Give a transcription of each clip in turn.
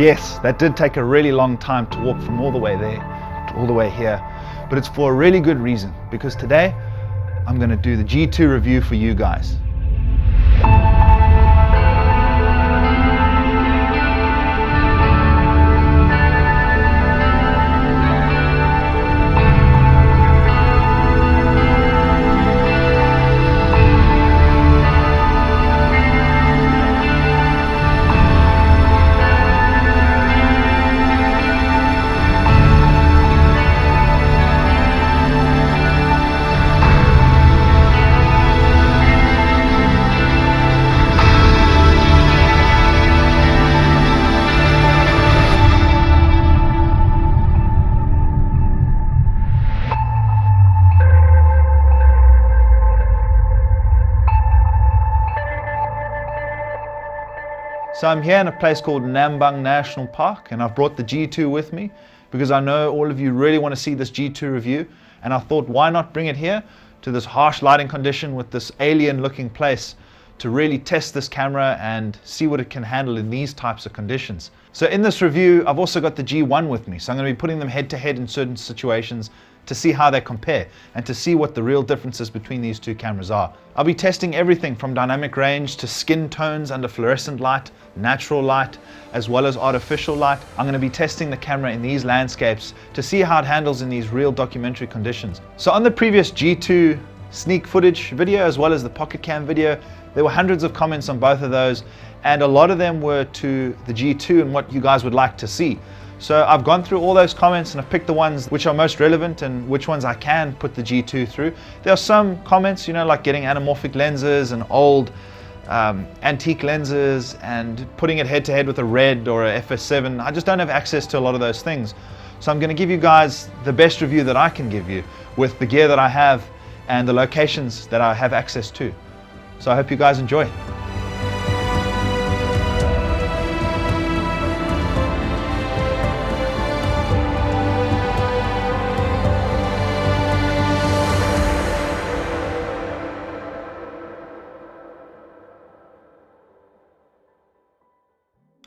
Yes, that did take a really long time to walk from all the way there to all the way here, but it's for a really good reason, because today I'm going to do the G2 review for you guys. So I'm here in a place called Nambang National Park, and I've brought the G2 with me because I know all of you really want to see this G2 review, and I thought, why not bring it here to this harsh lighting condition with this alien looking place to really test this camera and see what it can handle in these types of conditions. So in this review, I've also got the G1 with me, so I'm going to be putting them head to head in certain situations to see how they compare and to see what the real differences between these two cameras are. I'll be testing everything from dynamic range to skin tones under fluorescent light, natural light, as well as artificial light. I'm going to be testing the camera in these landscapes to see how it handles in these real documentary conditions. So on the previous G2 sneak footage video, as well as the pocket cam video, there were hundreds of comments on both of those, and a lot of them were to the G2 and what you guys would like to see. So I've gone through all those comments and I've picked the ones which are most relevant and which ones I can put the G2 through. There are some comments, you know, like getting anamorphic lenses and old antique lenses and putting it head to head with a Red or a FS7. I just don't have access to a lot of those things. So I'm going to give you guys the best review that I can give you with the gear that I have and the locations that I have access to. So I hope you guys enjoy.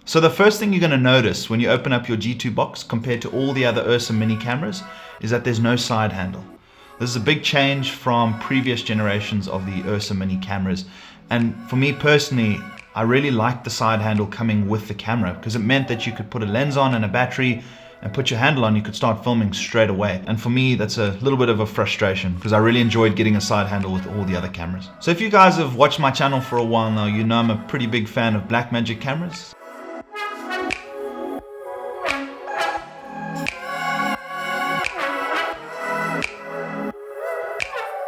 So the first thing you're going to notice when you open up your G2 box compared to all the other Ursa Mini cameras is that there's no side handle. This is a big change from previous generations of the Ursa Mini cameras, and for me personally, I really liked the side handle coming with the camera because it meant that you could put a lens on and a battery and put your handle on, you could start filming straight away. And for me, that's a little bit of a frustration because I really enjoyed getting a side handle with all the other cameras. So if you guys have watched my channel for a while now, you know I'm a pretty big fan of Blackmagic cameras.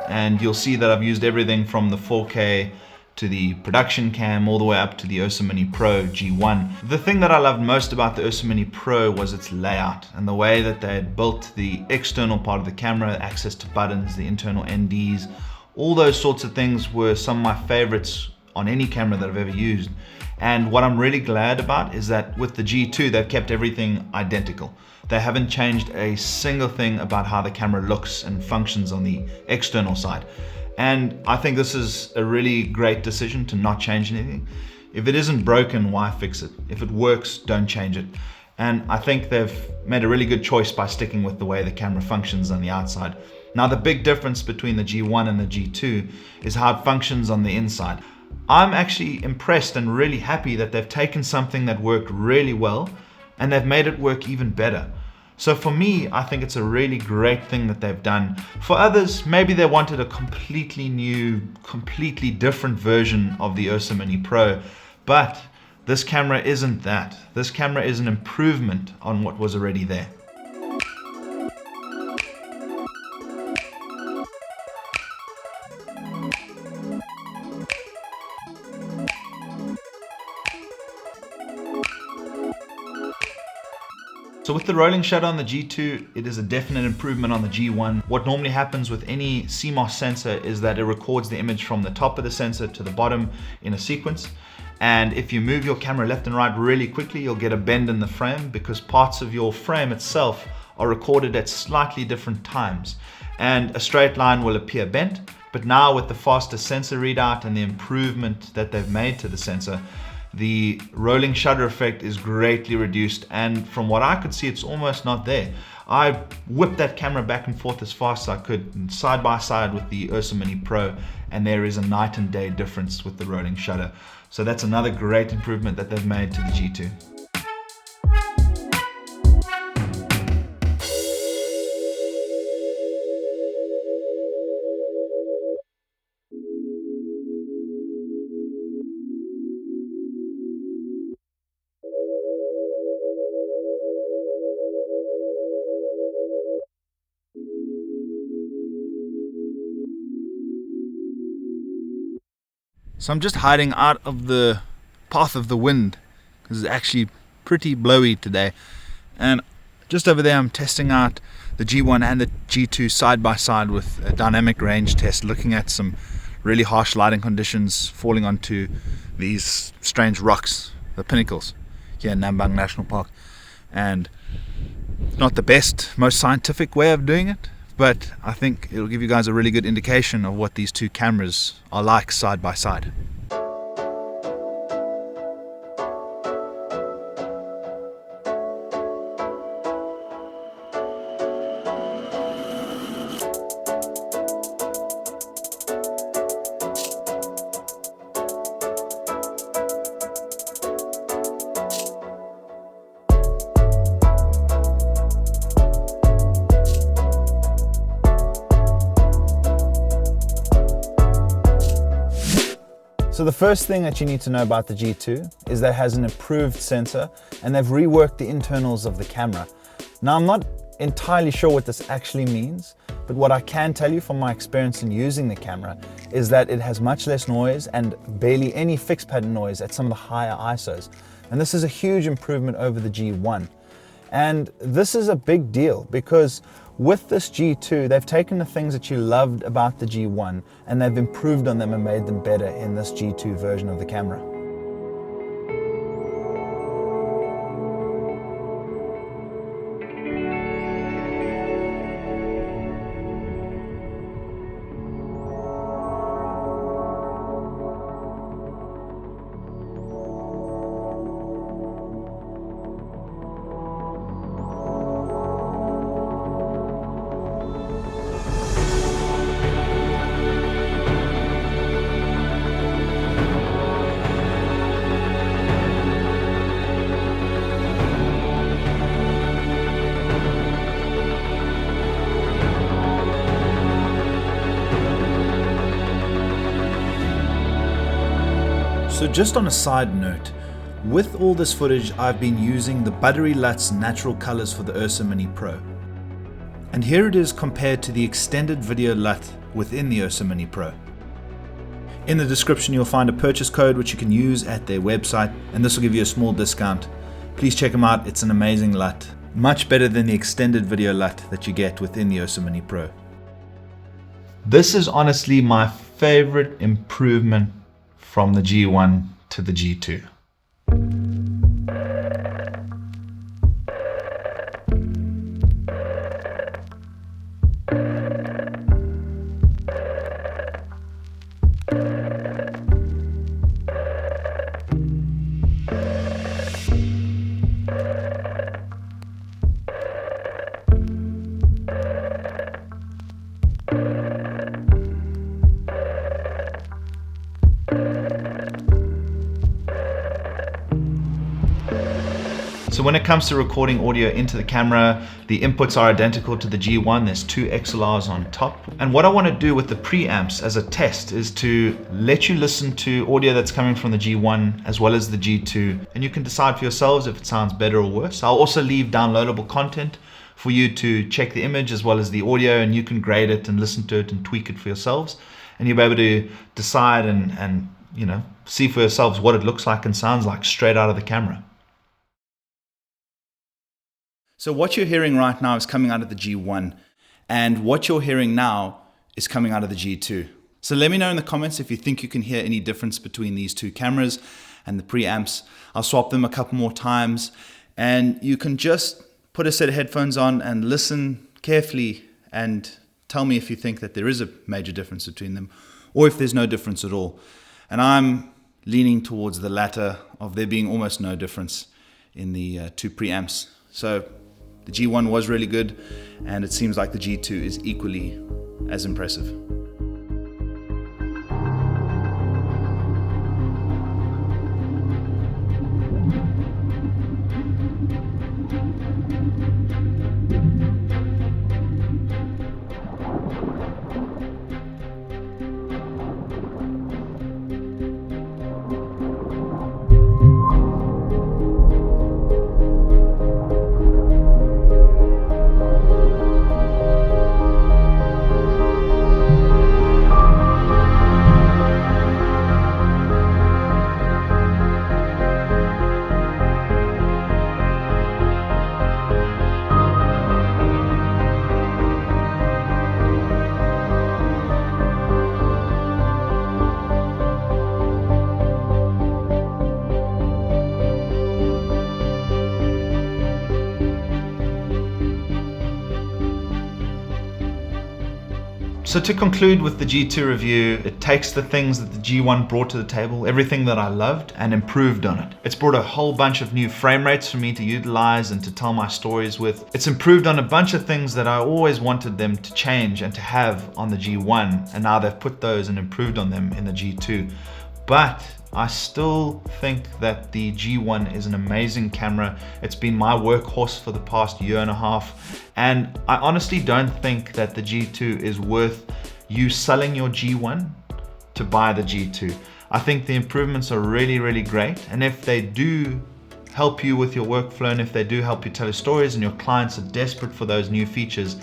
And you'll see that I've used everything from the 4K to the production cam all the way up to the URSAMini Pro G1. The thing that I loved most about the URSAMini Pro was its layout and the way that they had built the external part of the camera, access to buttons, the internal NDs, all those sorts of things were some of my favorites on any camera that I've ever used. And what I'm really glad about is that with the G2, they've kept everything identical. They haven't changed a single thing about how the camera looks and functions on the external side. And I think this is a really great decision to not change anything. If it isn't broken, why fix it? If it works, don't change it. And I think they've made a really good choice by sticking with the way the camera functions on the outside. Now, the big difference between the G1 and the G2 is how it functions on the inside. I'm actually impressed and really happy that they've taken something that worked really well and they've made it work even better. So for me, I think it's a really great thing that they've done. For others, maybe they wanted a completely new, completely different version of the URSAMini Pro, but this camera isn't that. This camera is an improvement on what was already there. So with the rolling shutter on the G2, it is a definite improvement on the G1. What normally happens with any CMOS sensor is that it records the image from the top of the sensor to the bottom in a sequence. And if you move your camera left and right really quickly, you'll get a bend in the frame because parts of your frame itself are recorded at slightly different times. And a straight line will appear bent. But now with the faster sensor readout and the improvement that they've made to the sensor, the rolling shutter effect is greatly reduced, and from what I could see, it's almost not there. I whipped that camera back and forth as fast as I could, side by side with the URSAMini Pro, and there is a night and day difference with the rolling shutter. So that's another great improvement that they've made to the G2. So I'm just hiding out of the path of the wind because it's actually pretty blowy today. And just over there I'm testing out the G1 and the G2 side by side with a dynamic range test, looking at some really harsh lighting conditions falling onto these strange rocks, the pinnacles here in Nambang National Park. And not the best, most scientific way of doing it, but I think it'll give you guys a really good indication of what these two cameras are like side by side. So the first thing that you need to know about the G2 is that it has an improved sensor, and they've reworked the internals of the camera. Now, I'm not entirely sure what this actually means, but what I can tell you from my experience in using the camera is that it has much less noise and barely any fixed pattern noise at some of the higher ISOs. And this is a huge improvement over the G1. And this is a big deal because with this G2, they've taken the things that you loved about the G1 and they've improved on them and made them better in this G2 version of the camera. So just on a side note, with all this footage I've been using the Buttery LUTs natural colors for the URSAMini Pro. And here it is compared to the extended video LUT within the URSAMini Pro. In the description you'll find a purchase code which you can use at their website, and this will give you a small discount. Please check them out, it's an amazing LUT. Much better than the extended video LUT that you get within the URSAMini Pro. This is honestly my favorite improvement from the G1 to the G2. So when it comes to recording audio into the camera, the inputs are identical to the G1. There's two XLRs on top. And what I want to do with the preamps as a test is to let you listen to audio that's coming from the G1 as well as the G2. And you can decide for yourselves if it sounds better or worse. I'll also leave downloadable content for you to check the image as well as the audio, and you can grade it and listen to it and tweak it for yourselves. And you'll be able to decide and see for yourselves what it looks like and sounds like straight out of the camera. So what you're hearing right now is coming out of the G1, and what you're hearing now is coming out of the G2. So let me know in the comments if you think you can hear any difference between these two cameras and the preamps. I'll swap them a couple more times, and you can just put a set of headphones on and listen carefully and tell me if you think that there is a major difference between them or if there's no difference at all. And I'm leaning towards the latter, of there being almost no difference in the two preamps. So the G1 was really good, and it seems like the G2 is equally as impressive. So to conclude with the G2 review, it takes the things that the G1 brought to the table, everything that I loved, and improved on it. It's brought a whole bunch of new frame rates for me to utilize and to tell my stories with. It's improved on a bunch of things that I always wanted them to change and to have on the G1, and now they've put those and improved on them in the G2. But I still think that the G1 is an amazing camera. It's been my workhorse for the past year and a half. And I honestly don't think that the G2 is worth you selling your G1 to buy the G2. I think the improvements are really, really great. And if they do help you with your workflow, and if they do help you tell your stories and your clients are desperate for those new features,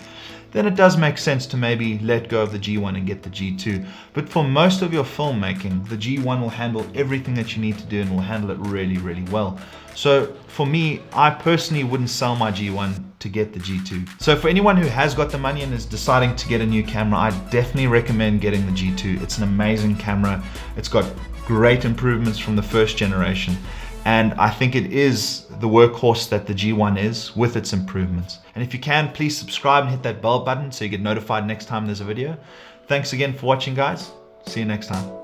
then it does make sense to maybe let go of the G1 and get the G2. But for most of your filmmaking, the G1 will handle everything that you need to do and will handle it really, really well. So for me, I personally wouldn't sell my G1 to get the G2. So for anyone who has got the money and is deciding to get a new camera, I definitely recommend getting the G2. It's an amazing camera. It's got great improvements from the first generation. And I think it is the workhorse that the G1 is, with its improvements. And if you can, please subscribe and hit that bell button so you get notified next time there's a video. Thanks again for watching, guys. See you next time.